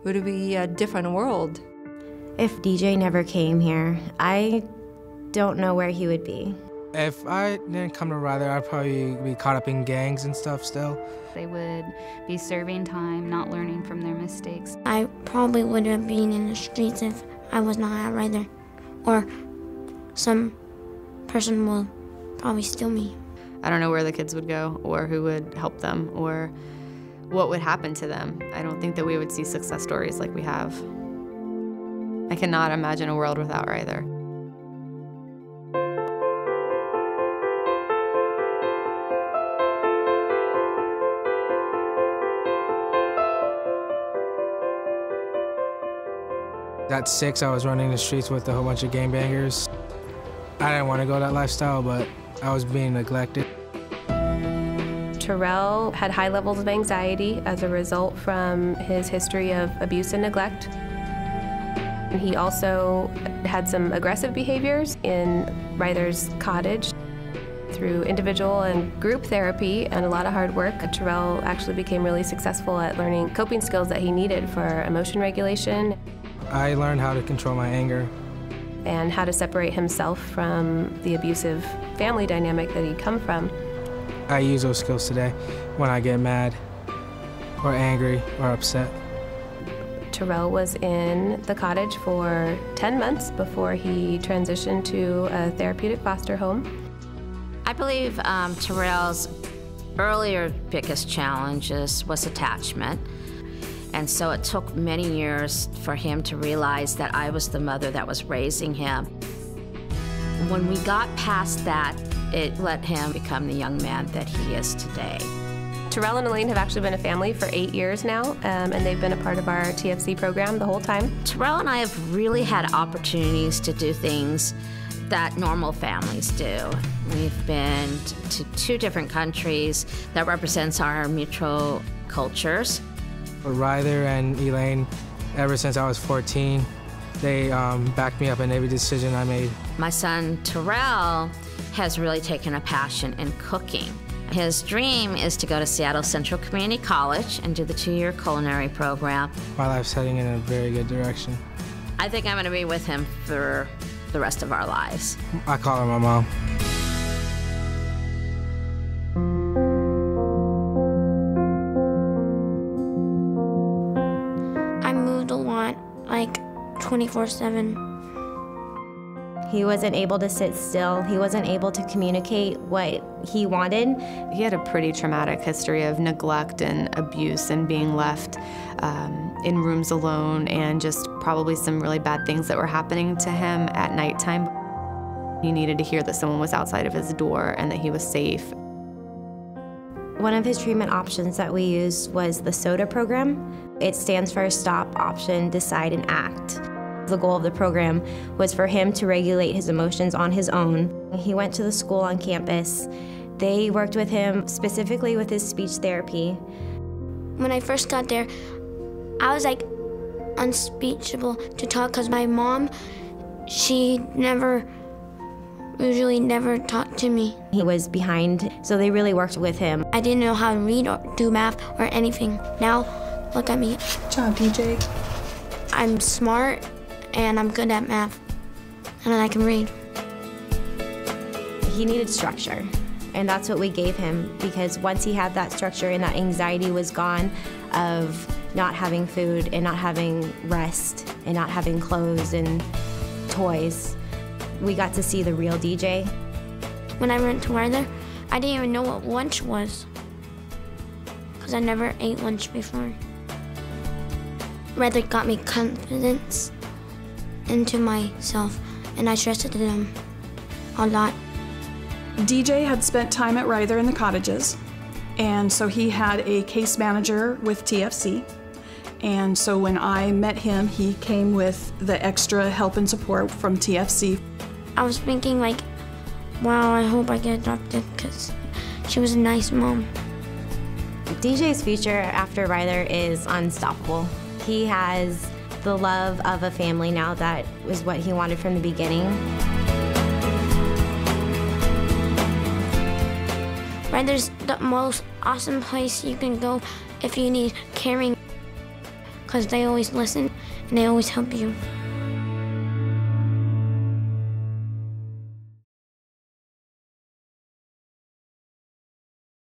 It would be a different world. If DJ never came here, I don't know where he would be. If I didn't come to Ryther, I'd probably be caught up in gangs and stuff still. They would be serving time, not learning from their mistakes. I probably would have been in the streets if I was not at Ryther, or some person will probably steal me. I don't know where the kids would go, or who would help them, or what would happen to them. I don't think that we would see success stories like we have. I cannot imagine a world without Ryther. At 6, I was running the streets with a whole bunch of gangbangers. I didn't want to go that lifestyle, but I was being neglected. Terrell had high levels of anxiety as a result from his history of abuse and neglect. He also had some aggressive behaviors in Ryther's cottage. Through individual and group therapy and a lot of hard work, Terrell actually became really successful at learning coping skills that he needed for emotion regulation. I learned how to control my anger. And how to separate himself from the abusive family dynamic that he'd come from. I use those skills today when I get mad or angry or upset. Terrell was in the cottage for 10 months before he transitioned to a therapeutic foster home. I believe Terrell's earlier biggest challenges was attachment. And so it took many years for him to realize that I was the mother that was raising him. When we got past that, it let him become the young man that he is today. Terrell and Elaine have actually been a family for 8 years now, and they've been a part of our TFC program the whole time. Terrell and I have really had opportunities to do things that normal families do. We've been to 2 different countries that represents our mutual cultures. Ryther and Elaine, ever since I was 14, they backed me up in every decision I made. My son, Terrell, has really taken a passion in cooking. His dream is to go to Seattle Central Community College and do the 2-year culinary program. My life's heading in a very good direction. I think I'm going to be with him for the rest of our lives. I call her my mom. I moved a lot, like 24/7. He wasn't able to sit still. He wasn't able to communicate what he wanted. He had a pretty traumatic history of neglect and abuse and being left in rooms alone, and just probably some really bad things that were happening to him at nighttime. He needed to hear that someone was outside of his door and that he was safe. One of his treatment options that we used was the SODA program. It stands for Stop, Option, Decide, and Act. The goal of the program was for him to regulate his emotions on his own. He went to the school on campus. They worked with him specifically with his speech therapy. When I first got there, I was like unspeakable to talk because my mom, she usually never talked to me. He was behind, so they really worked with him. I didn't know how to read or do math or anything. Now, look at me. Good job, DJ. I'm smart and I'm good at math, and I can read. He needed structure, and that's what we gave him, because once he had that structure and that anxiety was gone of not having food and not having rest and not having clothes and toys, we got to see the real DJ. When I went to Ryther, I didn't even know what lunch was, because I never ate lunch before. Ryther got me confidence into myself, and I trusted them a lot. DJ had spent time at Ryther in the cottages, and so he had a case manager with TFC. And so when I met him, he came with the extra help and support from TFC. I was thinking like, wow, I hope I get adopted, because she was a nice mom. DJ's future after Ryther is unstoppable. He has the love of a family now. That was what he wanted from the beginning. Ryther's the most awesome place you can go if you need caring. because they always listen and they always help you.